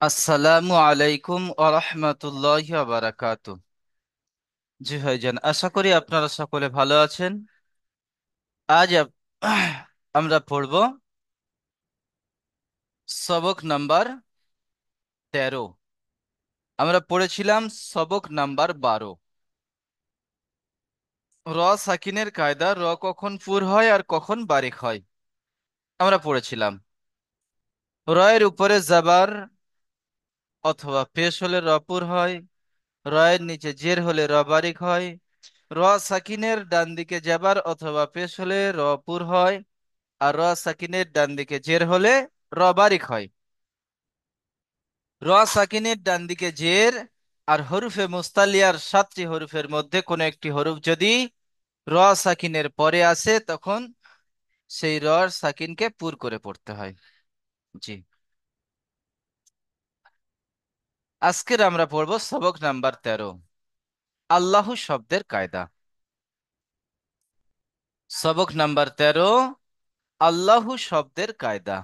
আসসালামু আলাইকুম আরহামতুল্লাহি বারাকাতু। জি ভাইজান, আশা করি আপনারা সকলে ভালো আছেন। আজ আমরা পড়ব সবক নাম্বার 13। আমরা পড়েছিলাম সবক নাম্বার 12। র সাকিনের কায়দা, র কখন পুর হয় আর কখন বারিক হয় আমরা পড়েছিলাম। রয়ের উপরে জাবার অথবা পেশ হলে র পুর হয়, রয়ের নিচে জের হলে র বারিক হয়। র সাকিনের ডান দিকে জাবার অথবা পেশ হলে র পুর হয়, আর র সাকিনের ডান দিকে জের হলে র বারিক হয়। র সাকিনের ডান দিকে জের আর হরুফে মুস্তালিয়ার 7টি হরুফের মধ্যে কোনো একটি হরুফ যদি র সাকিনের পরে আসে, তখন সেই র সাকিনকে পুর করে পড়তে হয়। জি, আজকের আমরা পড়ব সবক নাম্বার 13, আল্লাহু শব্দের কায়দা। সবক নাম্বার 13, আল্লাহু শব্দের কায়দা।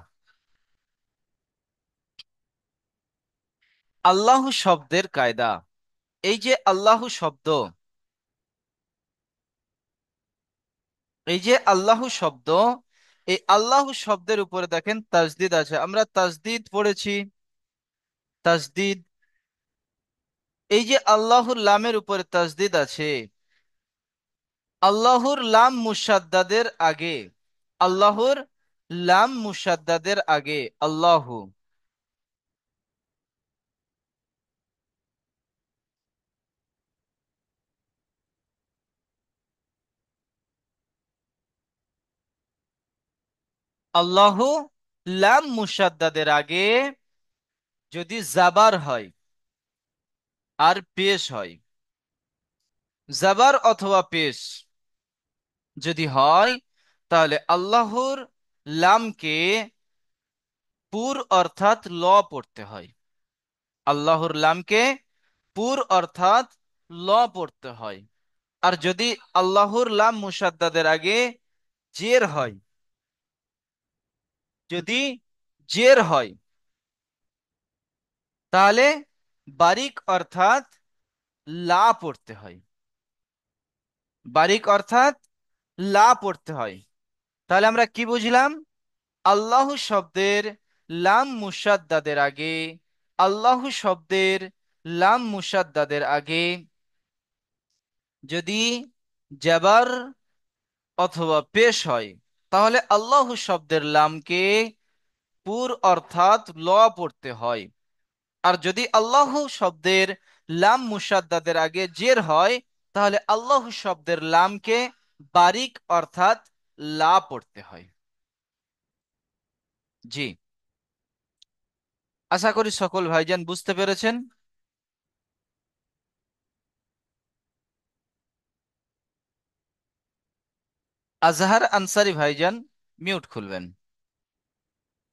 আল্লাহু শব্দের কায়দা, এই যে আল্লাহু শব্দ, এই যে আল্লাহু শব্দ, এই আল্লাহু শব্দের উপরে দেখেন তাজদিদ আছে। আমরা তাজদিদ পড়েছি, তাজদিদ। এই যে আল্লাহর লামের উপরে তাজদিদ আছে, আল্লাহর লাম মুসাদ্দাদের আগে, আল্লাহর লাম মুসাদ্দাদের আগে আল্লাহু, আল্লাহু লাম মুসাদ্দাদের আগে যদি জাবার হয় আর পেশ হয়, জাবার অথবা পেশ যদি হয়, তাহলে আল্লাহর লামকে পুর অর্থাৎ ল পড়তে হয়। আল্লাহর লামকে পুর অর্থাৎ ল পড়তে হয়। আর যদি আল্লাহর লাম মুসাদ্দাদের আগে জের হয়, যদি জের হয়, তাহলে বারিক অর্থাৎ লা পড়তে হয়। বারিক অর্থাৎ লা পড়তে হয়। তাহলে আমরা কি বুঝলাম? আল্লাহ শব্দের লাম মুসাদ্দাদের আগে, আল্লাহ শব্দের লাম মুসাদ্দাদের আগে যদি জাবার অথবা পেশ হয়, তাহলে আল্লাহ শব্দের লামকে পুর অর্থাৎ ল পড়তে হয়। আর যদি আল্লাহ শব্দের লাম মুসাদ্দাদের আগে জের হয়, তাহলে আল্লাহ শব্দের লামকে বারিক অর্থাৎ লা পড়তে হয়। জি, আশা করি সকল ভাইজান বুঝতে পেরেছেন। আজহার আনসারি ভাইজান, মিউট খুলবেন।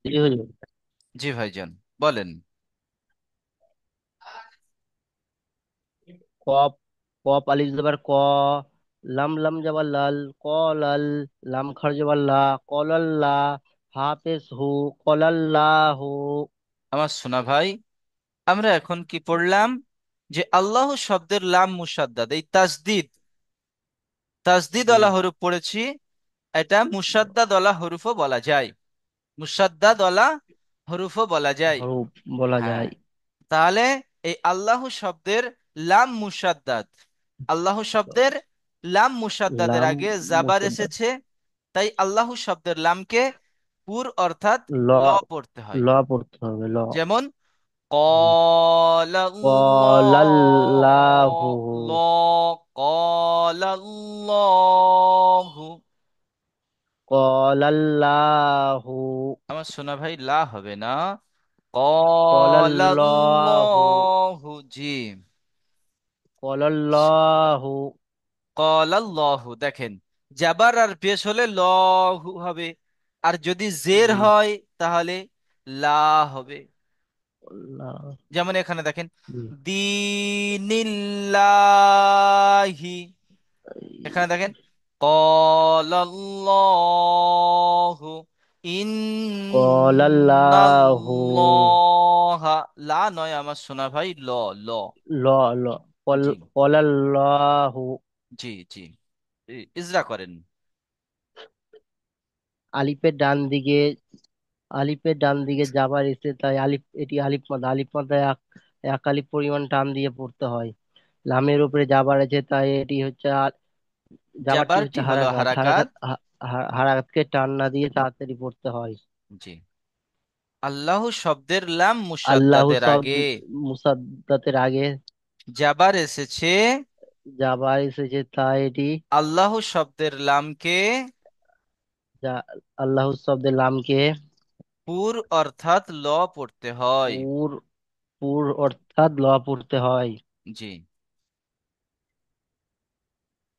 জি হুজুর। জি ভাইজান, বলেন। কপ, কপ আলিফ জবর ক, লাম লাম জবর লাল, ক লাল, লাম খার জবর লা, কলাল্লা, হাফেজ হু, কলাল্লাহু। আমার সোনা ভাই, আমরা এখন কি পড়লাম? যে আল্লাহ শব্দের লাম মুসাদ্দাদ, এই তাসদিদ, তাসদিদ জি, ওয়ালা হরুফ পড়েছি। এটা মুসাদ্দাদ ওয়ালা হরুফও বলা যায়, মুসাদ্দাদ ওয়ালা হরুফও বলা যায়। হরফ বলা হ্যাঁ, যায়। তাহলে এই আল্লাহ শব্দের লাম মুসাদ্দাদ, আল্লাহ শব্দের লাম মুসাদ্দাদের লাম আগে জাবার মুসাদ্দাদ, এসেছে, তাই আল্লাহ শব্দের লামকে পুর অর্থাৎ ল, ল পড়তে হয়। ল পড়তে হবে ল। যেমন قال কলাল্লাহু, قال الله। কলাল্লাহু, আমার সোনা ভাই, লা হবে না, قال কলাল্লাহু, الله। জি, কলাল্লাহু। قال الله। দেখেন, জাবার আর পেশ হলে লহু হবে, আর যদি জের জি, হয় তাহলে লা হবে। আল্লাহ, যেমন এখানে দেখেন, জি। দিনিল্লাহি, এখানে দেখেন ক্বালাল্লাহু কলাল্লাহু, ইন্নাল্লাহা লা নয় আমার সোনা ভাই, ল। ল। ল ল কল জি কলাল্লাহু। জি জি। ইজরা করেন। আলিফের ডান দিকে আলিফের ডান দিকে যাবার এসে তাই আলিফ, এটি আলিফ মাদ্দা। আলিফ মাদ্দায় এক এক আলিফ পরিমাণ টান দিয়ে পড়তে হয়। লামের উপরে যাবার আছে তাই এটি হচ্ছে যাবারটি জাবারটি হচ্ছে হলো হারাকাত। হারাকাত। হারাকাতকে টান না দিয়ে তাড়াতাড়ি পড়তে হয়। জি। আল্লাহ শব্দের লাম আল্লাহু মুসাদ্দাদের শব্দ আগে মুসাদ্দাতের আগে জাবার এসেছে। যাবার এসেছে তাই এটি আল্লাহ শব্দের লামকে যা আল্লাহু শব্দের লামকে পুর অর্থাৎ ল পড়তে হয়। পুর পুর অর্থাৎ ল পড়তে হয়। জি।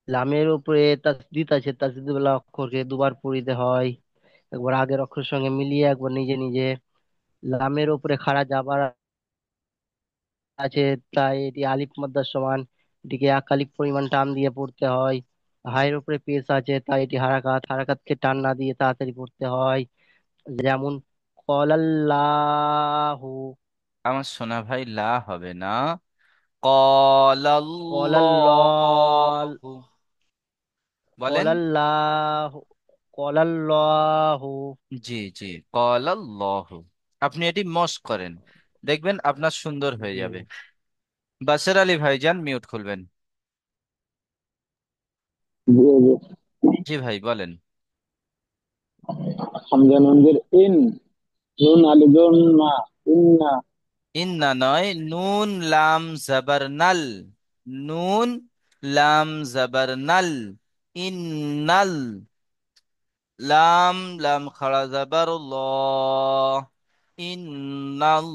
লামের উপরে তাসদিদ আছে, তাসদিদ ওয়ালা অক্ষরকে দুবার পড়িতে হয়। একবার আগের অক্ষরের সঙ্গে মিলিয়ে, একবার নিজে নিজে। লামের উপরে খাড়া যাবার আছে তাই এটি আলিফ মাদ্দার সমান। এটিকে এক আলিফ পরিমাণ টান দিয়ে পড়তে হয়। হায়ের উপরে পেশ আছে তাই এটি হারাকাত। হারাকাতকে টান না দিয়ে তাড়াতাড়ি পড়তে হয়। যেমন কলাল্লাহু। আমার সোনা ভাই, লা হবে না, কলাল্লাহ ক্বালাল্লাহু। বলেন। কলাল্লাহু কলাল্লাহু। জি জি, ক্বালাল্লাহু। আপনি এটি মস্ক করেন, দেখবেন আপনার সুন্দর হয়ে জি। যাবে। বাশার আলী ভাইজান, মিউট খুলবেন। জি জি। জি ভাই বলেন। হামজা নুনদের ইন, নুন আলিদুন না, ইন্না। ইন্না নয়, নুন লাম জাবার নাল। নুন লাম জাবার নাল। ইন্নাল। লাম লাম খাড়া জাবার ল। ইন্নাল্লাহ।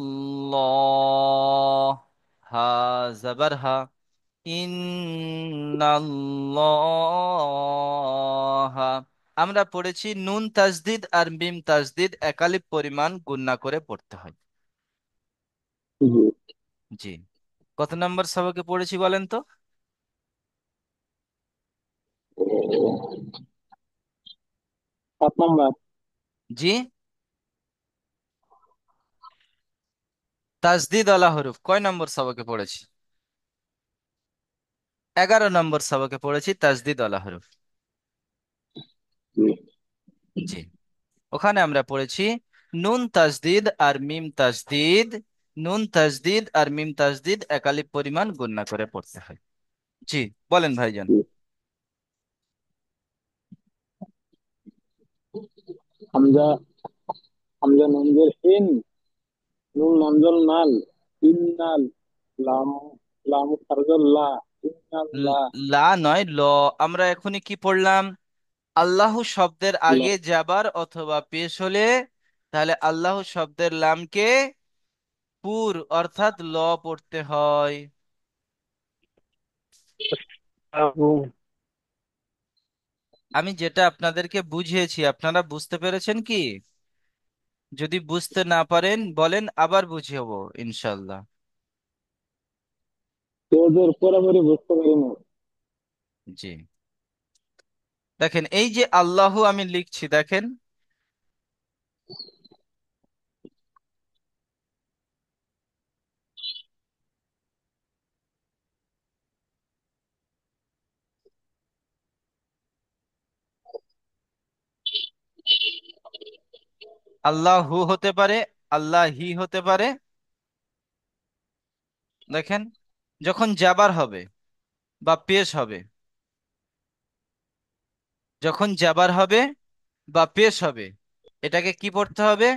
হা জাবার হা। ইন্নাল্লাহা। আমরা পড়েছি নুন তাজদিদ আর মিম তাজদিদ একালিপ পরিমাণ গুণনা করে পড়তে হয়। জি। জি। কত নম্বর সবকে পড়েছি বলেন তো? 7 নম্বর। জি। তাজদিদ আলা হরুফ কয় নম্বর সবকে পড়েছি? 11 নম্বর সবকে পড়েছি তাজদিদ আলা হরুফ। জি জি। ওখানে আমরা পড়েছি নুন তাজদিদ আর মিম তাজদিদ। নুন তাজদিদ আর মিম তাজদিদ একালিপ পরিমাণ গুণনা করে পড়তে হয়। জি। বলেন ভাইজান। জি। হামজা হামজা নুনদের ইন, নুন লামজল নাল, ইন্নাল। লাম লাম খারজল লা, ইন্নাল্লাহ। লা নয়, ল। আমরা এখনই কি পড়লাম? আল্লাহ শব্দের ল। আগে যাবার অথবা পেশ হলে তাহলে আল্লাহ শব্দের লামকে পুর অর্থাৎ ল পড়তে হয়। আমি যেটা আপনাদেরকে বুঝিয়েছি আপনারা বুঝতে পেরেছেন কি? যদি বুঝতে না পারেন বলেন, আবার বুঝিয়ে ইনশাল্লাহ। তোদের পুরোপুরি বুঝতে পারিনি। জি। দেখেন, এই যে আল্লাহ আমি লিখছি, দেখেন। আল্লাহু হতে পারে, আল্লাহি হতে পারে। দেখেন, যখন জাবার হবে বা পেশ হবে, যখন জাবার হবে বা পেশ হবে, এটাকে কি পড়তে হবে?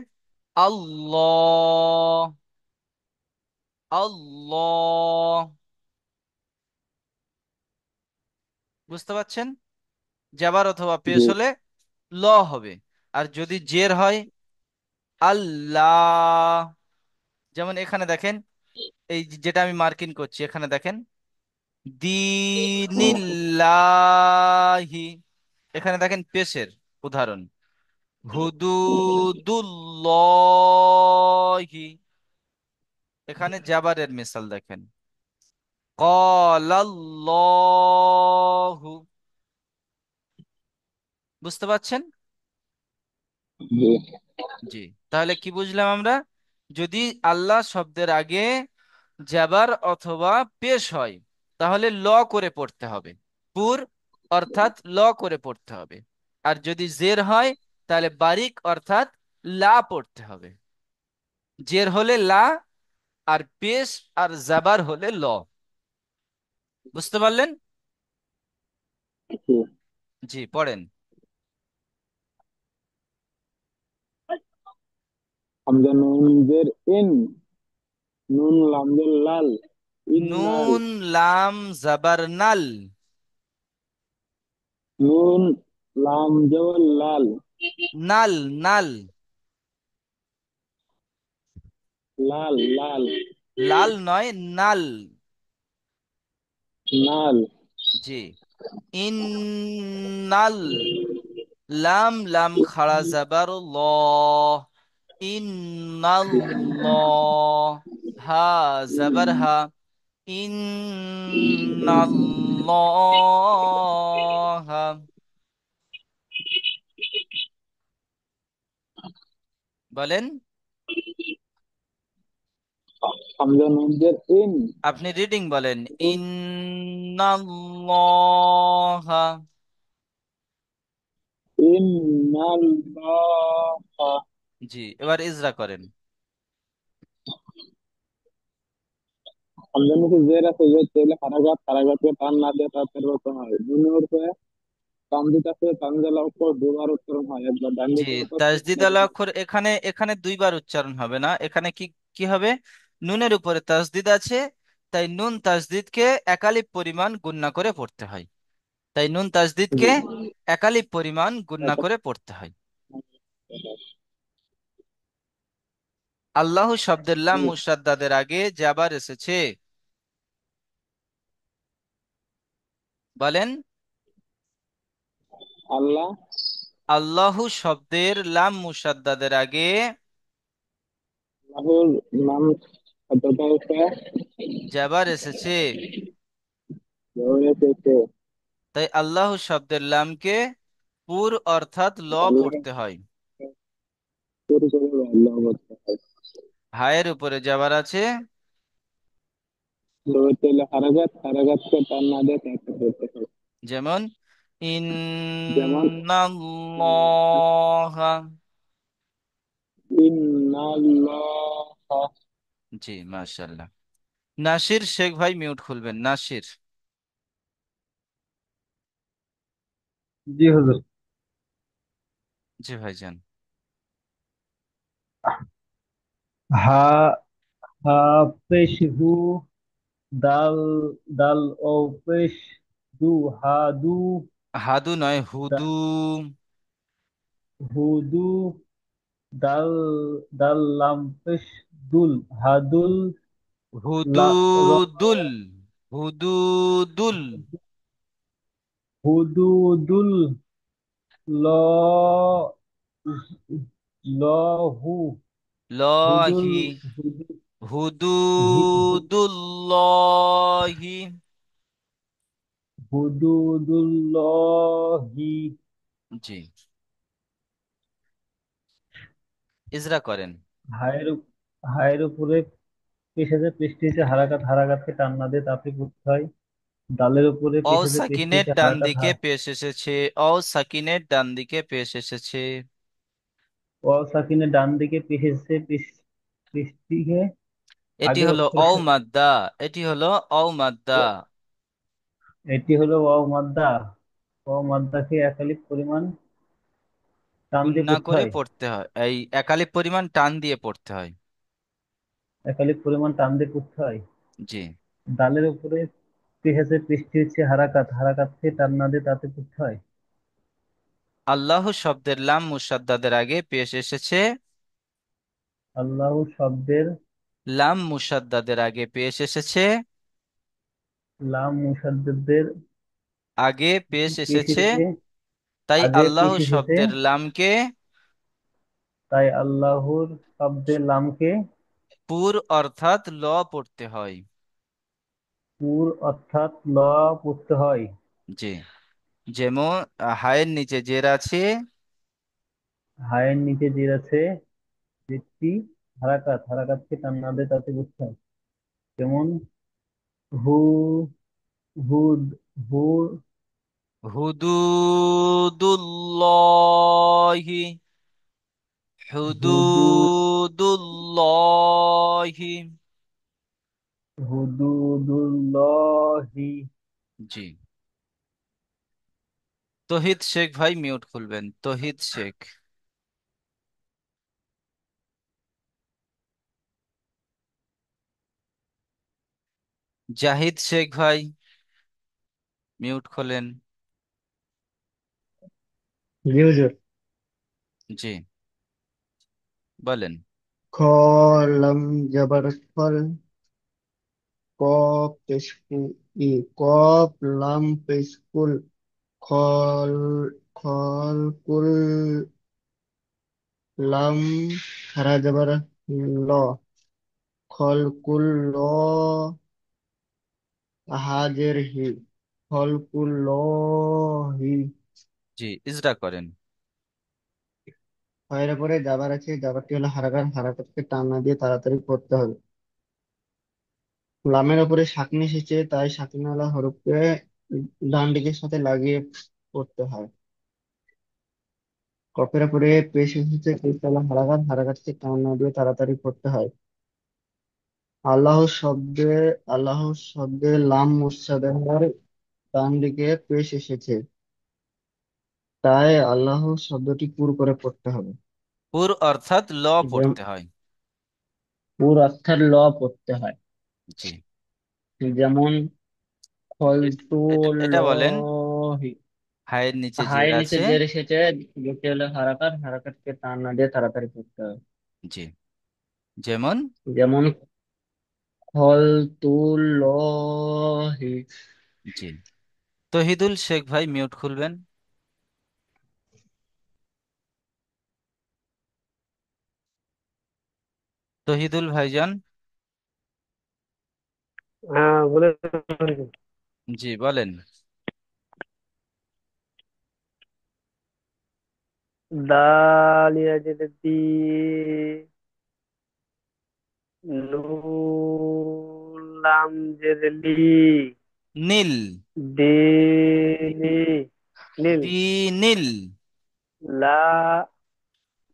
আল্লাহ। আল্লাহ। বুঝতে পারছেন? জাবার অথবা পেশ জি। হলে ল হবে। আর যদি জের হয়, আল্লাহ। যেমন এখানে দেখেন, এই যেটা আমি মার্কিং করছি, এখানে দেখেন, দিনিল্লাহি। এখানে দেখেন পেশের উদাহরণ, হুদুদুল্লাহি। এখানে জাবারের মিসাল দেখেন, ক্বালাল্লাহু। বুঝতে পারছেন? জি। জি। তাহলে কি বুঝলাম আমরা? যদি আল্লাহ শব্দের আগে জাবার অথবা পেশ হয় তাহলে ল করে পড়তে হবে, পুর অর্থাৎ ল করে পড়তে হবে। আর যদি জের হয় তাহলে বারিক অর্থাৎ লা পড়তে হবে। জের হলে লা, আর পেশ আর জাবার হলে ল। বুঝতে পারলেন? জি। জি, পড়েন। হামজা নুন জের ইন, নুন লাম জের লাল, ইন্নাল। নুন লাম জাবার নাল। নুন লাম জবর লাল, নাল, নাল। লাল লাল, লাল নয়, নাল। নাল। জি। ইন্নাল। লাম লাম খাড়া যাবার ল। ইন্নাল্লাহ। হা যাবার হা। ইন্নাল্লাহ। বলেন। হামজা নুন জের ইন, আপনি রিডিং বলেন। ইন্নাল্লাহ। ইন্নাল্লাহ। জি, এবার ইজরা করেন। হামজার নিচে জের আছে, জের তেলে হারাগাত, হারাগাতকে টান না দিয়ে তাড়াতাড়ি বলতে হয়। নুনের উপরে তামজিদ আছে, তামজালা অক্ষর দুবার উচ্চারণ হয়, একবার ডান জি, দিকে হতো তাসদিদ পেছনে আলা দিকে। অক্ষর এখানে এখানে দুইবার উচ্চারণ হবে না। এখানে কি কি হবে? নুনের উপরে তাসদিদ আছে, তাই নুন তাসদিদকে একালিপ পরিমাণ গুণনা করে পড়তে হয়। তাই নুন তাসদিদকে একালিপ পরিমাণ গুণনা করে পড়তে হয়। আল্লাহ শব্দের লাম মুসাদ্দাদের আগে জাবার এসেছে। বলেন। আল্লাহ, আল্লাহ শব্দের লাম মুসাদ্দাদের আগে আল্লাহর নাম শব্দটা হচ্ছে জাবার এসেছে। রয়েছে। তাই আল্লাহ শব্দের লামকে পুর অর্থাৎ ল আল্লাহ পড়তে হয়। শুরু করে আল্লাহ বলতে হয়। হায়ের উপরে জাবার আছে, রয়েছে হারাগাত, হারাগাতকে টান না দিয়ে তাড়াতাড়ি বলতে হয়। যেমন যেমন ইন্নাল্লাহ। ইন্নাল্লাহ। জি, মাশাআল্লাহ। নাসির শেখ ভাই মিউট খুলবেন, নাসির। জি হুজুর। জি ভাইজান। হা হা পেশ হু, দাল দাল ও পেশ দু, হা দু, হাদু নয়, হুদু। হুদু, দাল দাল লাম পেশ দুল, হাদুল, লা র, হুদুদুল। হুদুদুল। হুদুদুল, ল ল হু, হুদুল, লহি। হুদু, হুদুদুল্লহি। হুদুদুল্লাহি। জি, ইজরা করেন। হায়ের হায়ের উপরে পেশাজের পৃষ্ঠে এসে হারাকাত, হারাকাতকে টান না দিয়ে তাতে পড়তে হয়। ডালের উপরে অ পেশাজের পৃষ্ঠে সাকিনের এসে ডান হারাকাত, দিকে পেশ এসেছে। অ সাকিনের ডান দিকে পেশ এসেছে। ওয়াও সাকিনের ডান দিকে পেশে পৃষ্ঠে এটি আগের হলো অক্ষরের অ সাথে। মাদ্দা। এটি হলো অ মাদ্দা। এটি হলো ওয়াও মাদ্দা। ওয়াও মাদ্দাকে একালিক পরিমাণ টান দিয়ে গুণনা পড়তে করে হয়। পড়তে হয়, এই একালিপ পরিমাণ টান দিয়ে পড়তে হয়। একালিক পরিমাণ টান দিয়ে পড়তে হয়। জি। ডালের উপরে পেশাজের পৃষ্ঠে হচ্ছে হারাকাত, হারাকাতকে টান না দিয়ে তাতে পড়তে হয়। আল্লাহ শব্দের লাম মুসাদ্দাদের আগে পেশ এসেছে। আল্লাহ শব্দের লাম মুসাদ্দাদের আগে পেশ এসেছে। লাম মুসাদ্দেদের আগে পেশ পেশ এসেছে। এসেছে, তাই আগে আল্লাহ পেশ এসেছে। শব্দের লামকে তাই আল্লাহর শব্দের লামকে পুর অর্থাৎ ল পড়তে হয়। পুর অর্থাৎ ল পড়তে হয়। জি। যেমন হায়ের নিচে জের আছে, হায়ের নিচে জের আছে, জেরটি হারাকাত, হারাকাতকে টান না দিয়ে তাতে বুঝতে হয়। যেমন হু, হুড, হু, হুদুদুল্লাহি, হুদু, হুদুদুল্লাহি। হুদুদুল্লাহি। জি। তহিদ শেখ ভাই মিউট খুলবেন, তহিদ শেখ। জাহিদ শেখ ভাই মিউট খোলেন। জি হুজুর। জি, বলেন। খ, লাম জবর ফল, কফ পেশকু, কফ লাম পেশকুল, খল, খলকুল, লাম হারা জবর ল, খলকুল ল, হাজের হি, খলকুল ল হি। জি, ইজরা করেন। এর পরে জাবার আছে, জাবারটি হলো হারাকার, হারাকাতকে টান না দিয়ে তাড়াতাড়ি পড়তে হবে। লামের উপরে সাকনি এসেছে, তাই সাকনিওয়ালা হরফকে ডান দিকের সাথে লাগিয়ে পড়তে হয়। কফের উপরে পেশ এসেছে, পেশওয়ালা হারাকাত, হারাকাতকে টান না দিয়ে তাড়াতাড়ি পড়তে হয়। আল্লাহ শব্দে, আল্লাহ শব্দে লাম মুসাদ্দার ডান দিকে পেশ এসেছে, তাই আল্লাহ শব্দটি পুর করে পড়তে হবে। পুর অর্থাৎ ল যেম- পড়তে হয়। পুর অর্থাৎ ল পড়তে হয়। জি। যেমন এ- এটা এটা বলেন, ফলতুল্লাহি। হায়ের নিচে জের হায়ের নিচে আছে। জের এসেছে, যেটি হলো হারাকাত, হারাকাতকে টান না দিয়ে তাড়াতাড়ি পড়তে হবে। জি, যেমন। যেমন ফলতুল্লাহি। জি। তহিদুল শেখ ভাই মিউট খুলবেন। তহিদুল ভাইজান। হ্যাঁ বলে। জি, বলেন। দালিয়া যেটা দি, নুলাম যেটা লি, নীল। দিলি, নীল, বি নীল। লা,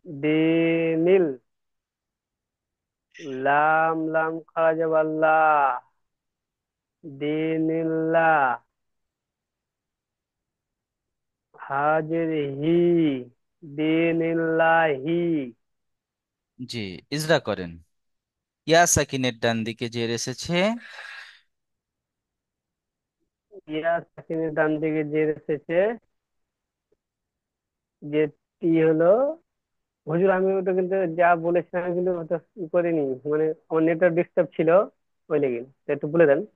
দিনিল, লাম লাম খাওয়া যাবে আল্লাহ, দিনিল্লাহ, হাজির হি, দিনিল্লাহি। জি, ইজরা করেন। ইয়া সাকিনের ডান দিকে জের এসেছে। ইয়া সাকিনের ডান দিকে যে এসেছে, যেটি হলো, হুজুর আমি ওটা কিন্তু যা বলেছিলাম আমি কিন্তু ওটা ই করিনি, মানে আমার নেটওয়ার্ক ডিস্টার্ব ছিল, ওই লেগে তো একটু বলে দেন।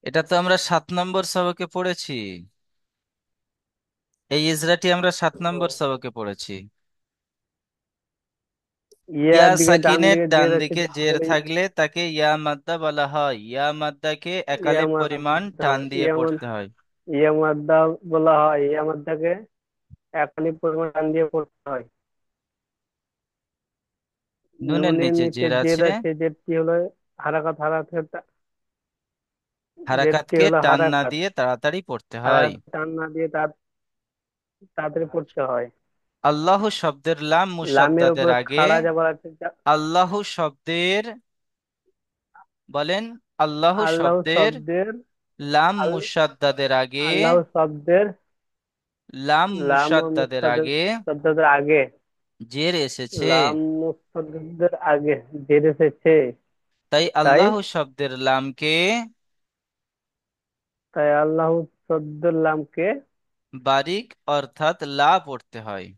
এটা তো আমরা 7 নম্বর সবকে পড়েছি। এই ইজরাটি আমরা 7 নম্বর সবকে পড়েছি। ইয়া ইয়ার দিকে ডান সাকিনের দিকে যে ডান রয়েছে দিকে জের তাহলে থাকলে তাকে ইয়া মাদ্দা বলা হয়। ইয়া মাদ্দাকে একালিপ পরিমাণ টান দিয়ে পড়তে হয়। ইয়ামাদ্দা বলা হয়, ইয়ামাদ্দাকে একালি পরিমাণ টান দিয়ে পড়তে হয়। নুনের নুনের নিচে নিচে জের জেড আছে। আছে, যেটি হলো হারাকাত, হারাকাত, যেটি হারাকাতকে হলো টান না হারাকাত, দিয়ে তাড়াতাড়ি পড়তে হয়। হারাকাত টান না দিয়ে তাড়াতাড়ি পড়তে হয়। আল্লাহ শব্দের লাম লামের মুসাদ্দাদের উপরে আগে। খাড়া যাবার আছে আল্লাহ শব্দের, বলেন। আল্লাহ আল্লাহ শব্দের শব্দের, লাম আল মুসাদ্দাদের আগে। আল্লাহ শব্দের, লাম লাম ও মুসাদ্দাদের মুসাদ্দেদ আগে শব্দের আগে, জের এসেছে। লাম মুসাদ্দেদের আগে জের এসেছে, তাই তাই আল্লাহ শব্দের লামকে তাই আল্লাহ শব্দের লামকে বারিক অর্থাৎ লা পড়তে হয়।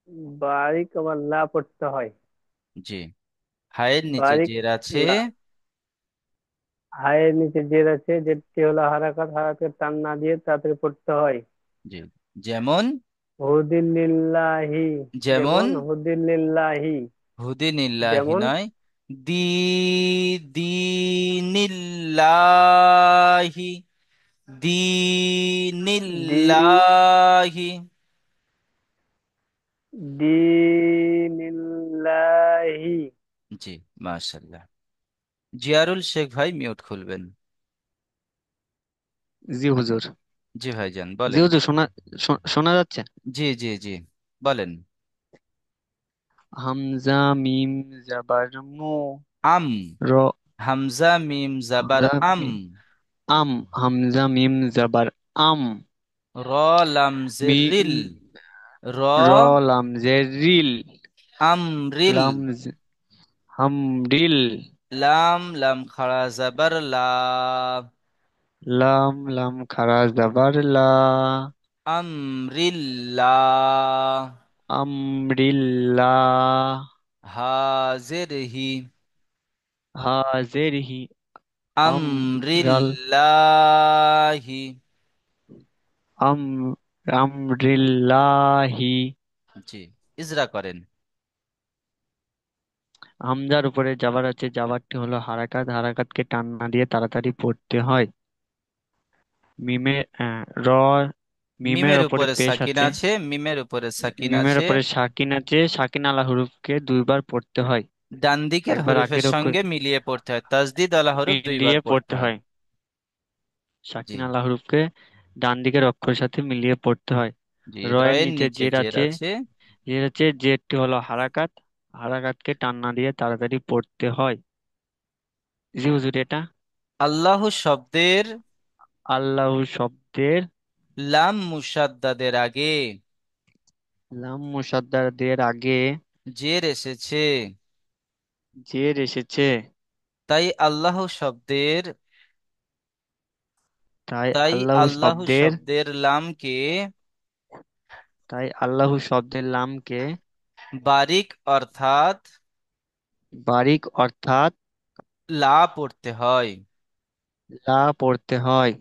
বারিক আবার লা পড়তে হয়। জি। হায়ের নিচে বারিক জের আছে। লা, হায়ের নিচে জের আছে, যেটি হলো হারাকাত, হারাকাত টান না দিয়ে তাড়াতাড়ি পড়তে হয়। জি, যেমন। হুদিল্লিল্লাহি, যেমন যেমন হুদিল্লিল্লাহি, হুদিনিল্লাহি যেমন নয়, দি দিনিল্লাহি, দিন, দিনিল্লাহি। দীনিল্লাহি। জি, মাশাল্লাহ। জিয়ারুল শেখ ভাই মিউট খুলবেন। জি হুজুর। জি ভাইজান জি বলেন। হুজুর, শোনা যাচ্ছে। জি জি জি, বলেন। হামজা মিম জাবার মু। আম, র। হামজা মিম জাবার হামজা আম। মিম আম। হামজা মিম জাবার আম। র লাম জের মিম। রিল। র, র লাম জের রিল। আমরিল। লাম হামরিল। লাম লাম খাড়া জাবার লা। লাম লাম খারা জাবার লা। আমরিল্লাহ। আমরিল্লাহ। হাজির হি। হাজেরহি। আমরাল। আমরিল্লাহি। আম আমরিল্লাহি। জি, ইজরা করেন। হামজার উপরে জাবার আছে, জাবারটি হলো হারাকাত, হারাকাতকে টান না দিয়ে তাড়াতাড়ি পড়তে হয়। মিমে র। মিমের মিমের ওপরে উপরে পেশ সাকিন আছে। আছে, মিমের উপরে সাকিন মিমের আছে। ওপরে সাকিন আছে, সাকিন আলা হরুফকে দুইবার পড়তে হয়। ডান দিকের একবার হরফের আগের অক্ষর সঙ্গে মিলিয়ে পড়তে হয়, তাসদিদ আলা হরফ দুইবার মিলিয়ে পড়তে পড়তে হয়। হয়। জি সাকিন আলা হরুফকে ডান দিকের অক্ষরের সাথে মিলিয়ে পড়তে হয়। জি, র এর রয়ের নিচে নিচে জের জের আছে। আছে। জের আছে, জেরটি হলো হারাকাত, হারাকাতকে টান না দিয়ে তাড়াতাড়ি পড়তে হয়। জি হুজুর, এটা। আল্লাহ শব্দের আল্লাহু শব্দের লাম মুসাদ্দাদের আগে লাম মুসাদ্দাদের আগে জের এসেছে। জের এসেছে। তাই আল্লাহ শব্দের তাই তাই আল্লাহু আল্লাহ শব্দের শব্দের লামকে তাই আল্লাহু শব্দের লামকে বারিক অর্থাৎ বারিক অর্থাৎ লা পড়তে হয়। লা পড়তে হয়।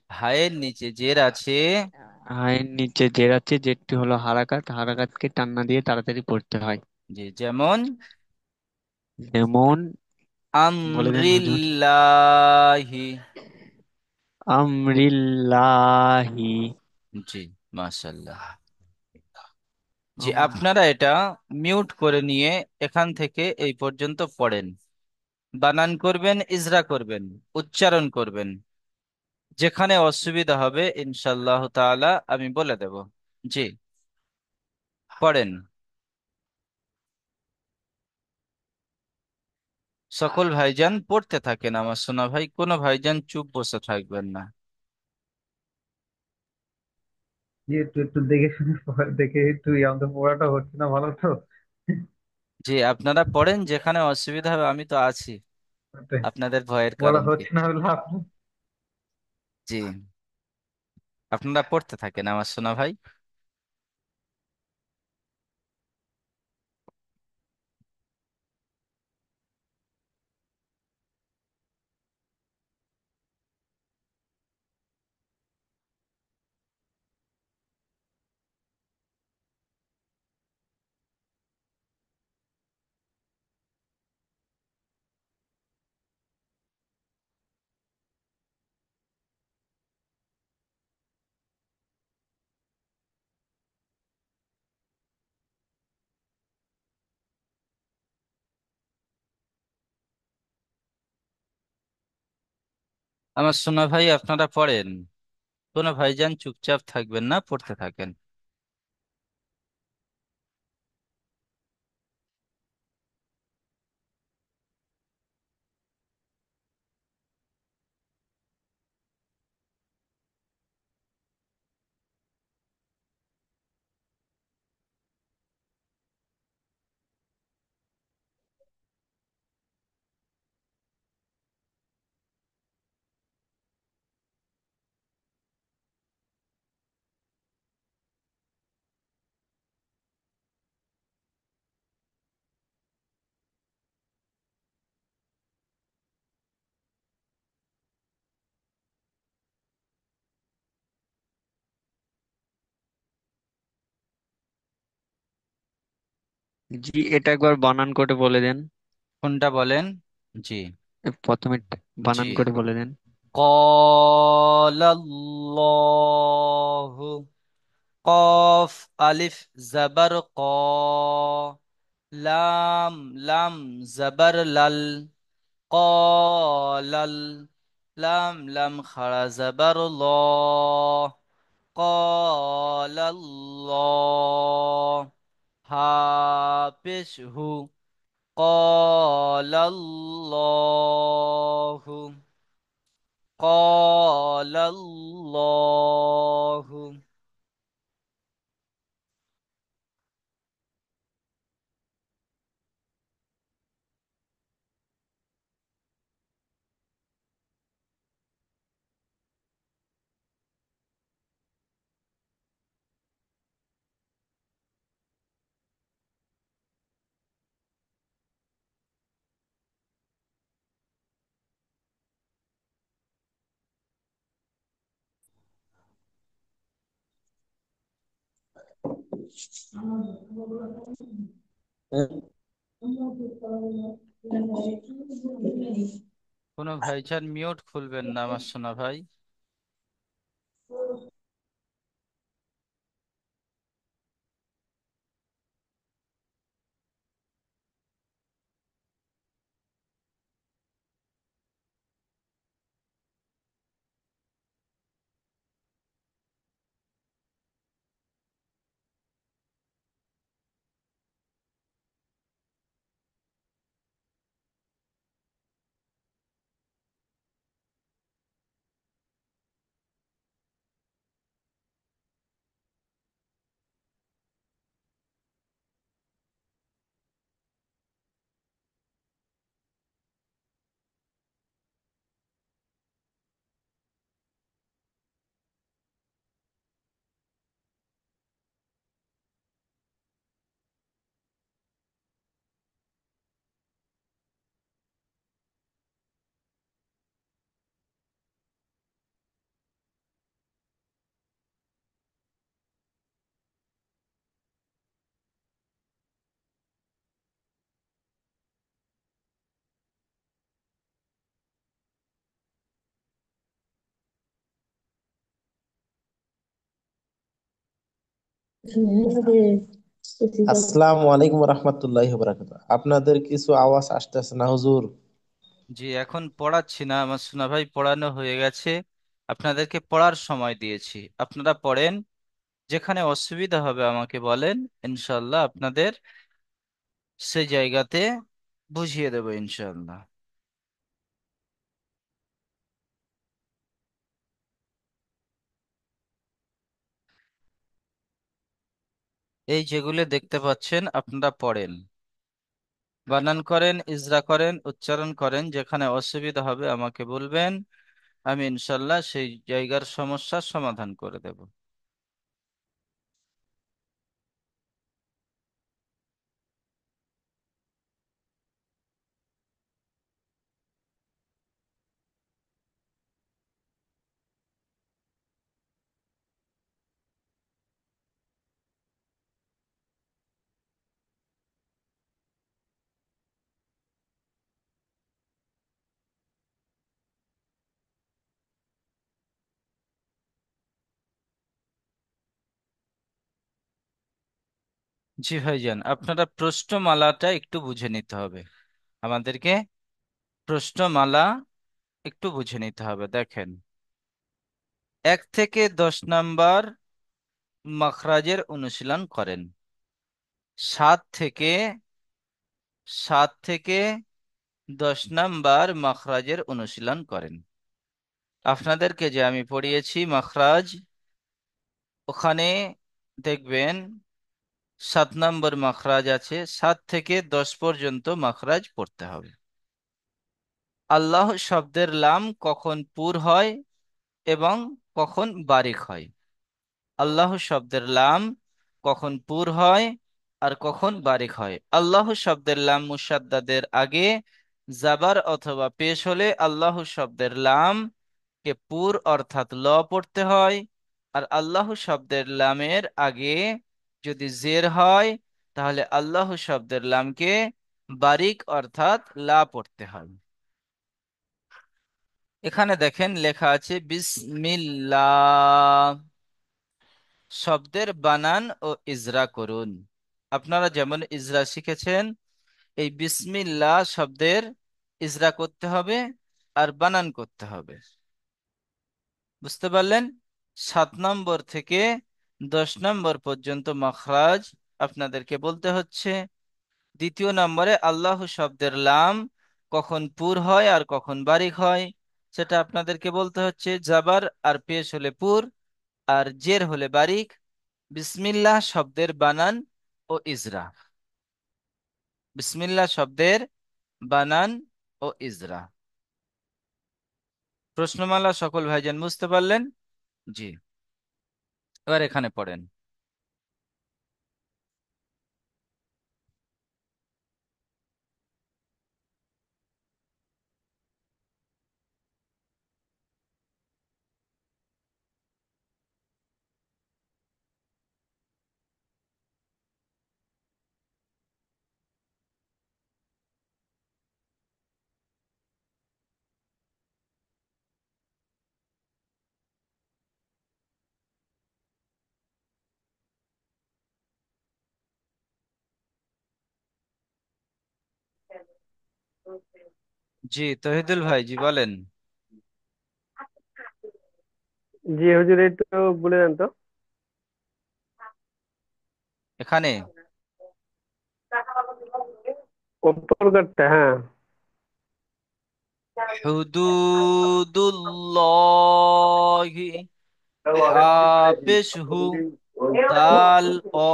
হায়ের নিচে জের আছে। আইন নিচে জের আছে, জেরটি হলো হারাকাত, হারাকাতকে টান না দিয়ে তাড়াতাড়ি পড়তে হয়। জি, যেমন যেমন। বলে দেন হুজুর। আমরিল্লাহি। আমরিল্লাহি। জি, মাশাল্লাহ। জি, আম- আপনারা এটা মিউট করে নিয়ে এখান থেকে এই পর্যন্ত পড়েন। বানান করবেন, ইজরা করবেন, উচ্চারণ করবেন। যেখানে অসুবিধা হবে ইনশাল্লাহ তাআলা আমি বলে দেব। জি, পড়েন। সকল ভাইজান পড়তে থাকেন আমার সোনা ভাই, কোনো ভাইজান চুপ বসে থাকবেন না। যে একটু একটু দেখে শুনে দেখে একটু আমাদের পড়াটা হচ্ছে না ভালো তো। জি, আপনারা পড়েন, যেখানে অসুবিধা হবে আমি তো আছি, ওটাই, আপনাদের ভয়ের পড়া কারণ কি? হচ্ছে না হলে আপনার। জি, আপনারা পড়তে থাকেন আমার সোনা ভাই। আমার সোনা ভাই আপনারা পড়েন, কোনো ভাইজান চুপচাপ থাকবেন না, পড়তে থাকেন। জি, এটা একবার বানান করে বলে দেন। কোনটা বলেন? জি প্রথমে জি, বানান করে বলে দেন। قال الله কফ আলিফ জাবার ক, লাম লাম জাবার লাল, কলাল, লাম লাম খাড়া জাবার ল, কলাল্লাহ, হা পেশ হু, কলাল্লাহু, কলাল্লাহু। কোনো ভাইজান মিউট খুলবেন না আমার সোনা ভাই। আসসালামু আলাইকুম রহমতুল্লাহি বারাকাতুহু। আপনাদের কিছু আওয়াজ আসতেছে না হুজুর? জি, এখন পড়াচ্ছি না আমার সোনা ভাই, পড়ানো হয়ে গেছে। আপনাদেরকে পড়ার সময় দিয়েছি, আপনারা পড়েন। যেখানে অসুবিধা হবে আমাকে বলেন, ইনশাল্লাহ আপনাদের সেই জায়গাতে বুঝিয়ে দেবো ইনশাল্লাহ। এই যেগুলো দেখতে পাচ্ছেন আপনারা পড়েন, বানান করেন, ইজরা করেন, উচ্চারণ করেন। যেখানে অসুবিধা হবে আমাকে বলবেন, আমি ইনশাল্লাহ সেই জায়গার সমস্যার সমাধান করে দেব। জি ভাইজান, আপনারা প্রশ্নমালাটা একটু বুঝে নিতে হবে আমাদেরকে। প্রশ্নমালা একটু বুঝে নিতে হবে। দেখেন, 1 থেকে 10 নাম্বার মাখরাজের অনুশীলন করেন। সাত থেকে 10 নাম্বার মাখরাজের অনুশীলন করেন। আপনাদেরকে যে আমি পড়িয়েছি মাখরাজ, ওখানে দেখবেন 7 নম্বর মাখরাজ আছে। 7 থেকে 10 পর্যন্ত মাখরাজ পড়তে হবে। আল্লাহ শব্দের লাম কখন পুর হয় এবং কখন বারিক হয়। আল্লাহ শব্দের লাম কখন পুর হয় আর কখন বারিক হয়। আল্লাহ শব্দের লাম মুসাদ্দাদের আগে জাবার অথবা পেশ হলে আল্লাহ শব্দের লাম কে পুর অর্থাৎ ল পড়তে হয়। আর আল্লাহ শব্দের লামের আগে যদি জের হয়, তাহলে আল্লাহ শব্দের লামকে বারিক অর্থাৎ লা পড়তে হয়। এখানে দেখেন লেখা আছে বিসমিল্লাহ। শব্দের বানান ও ইজরা করুন। আপনারা যেমন ইজরা শিখেছেন, এই বিসমিল্লাহ শব্দের ইজরা করতে হবে আর বানান করতে হবে। বুঝতে পারলেন? 7 নম্বর থেকে 10 নম্বর পর্যন্ত মাখরাজ আপনাদেরকে বলতে হচ্ছে। দ্বিতীয় নম্বরে আল্লাহ শব্দের লাম কখন পুর হয় আর কখন বারিক হয় সেটা আপনাদেরকে বলতে হচ্ছে। জাবার আর পেশ হলে পুর, আর জের হলে বারিক। বিসমিল্লাহ শব্দের বানান ও ইজরা। বিসমিল্লাহ শব্দের বানান ও ইজরা। প্রশ্নমালা সকল ভাইজান বুঝতে পারলেন? জি, এবার এখানে পড়েন। জি, তহিদুল ভাই, জি বলেন। জি হুজুর, একটু বলে দেন তো। এখানে উপর কাটতে, হ্যাঁ। হুদুদুল্লাহি হাফিজহু। দাল ও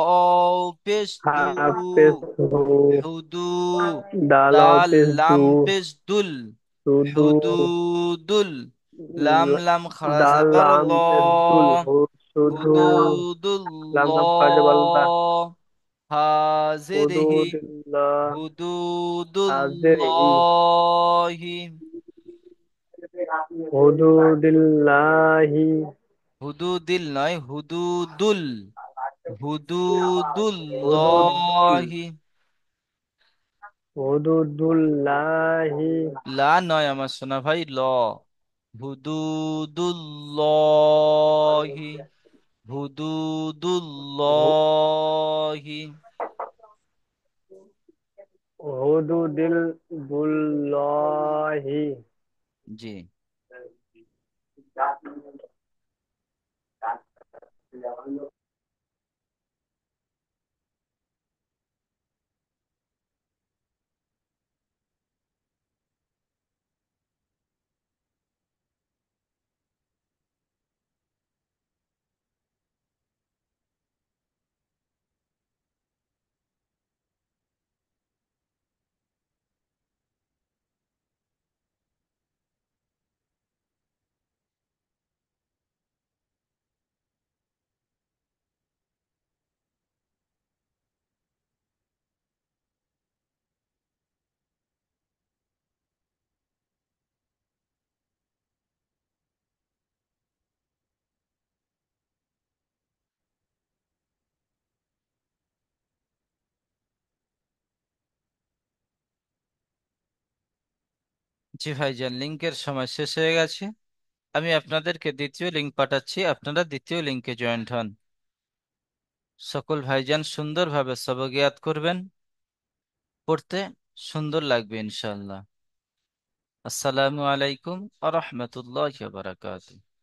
পেশ দু। হাফেজ হু। হুদু। ডাল দাল হাফেজ দু। লাম পেশ দুল। সুদু। হুদুদুল। লাম লাম খাড়া ডাল যাবার লাম ল। পেশ দুল হু। সুদু। লাম লাম খাজা বালদা। হুদুদুল্লাহ হাজিরিহি। হুদুদিল্লাহ। হাজিরিহি। হুদুদুল্লাহি। হুদুদিল্লাহি। হুদুদিল নয়, হুদুদুল। হুদুদুল। হুদুদুল্লাহি। হুদুদুল্লাহি। লা নয় আমার সোনা ভাই, ল। হুদুদুল্লাহি। হুদুদুল্লাহি। হুদুদিল বুল্লাহি। জি। জি ভাইজান, লিংকের সময় শেষ হয়ে গেছে। আমি আপনাদেরকে দ্বিতীয় লিংক পাঠাচ্ছি, আপনারা দ্বিতীয় লিংকে জয়েন্ট হন। সকল ভাইজান সুন্দরভাবে সবগিয়াত করবেন, পড়তে সুন্দর লাগবে ইনশাআল্লাহ। আসসালামু আলাইকুম আ রহমতুল্লাহ বারাকাতুহু।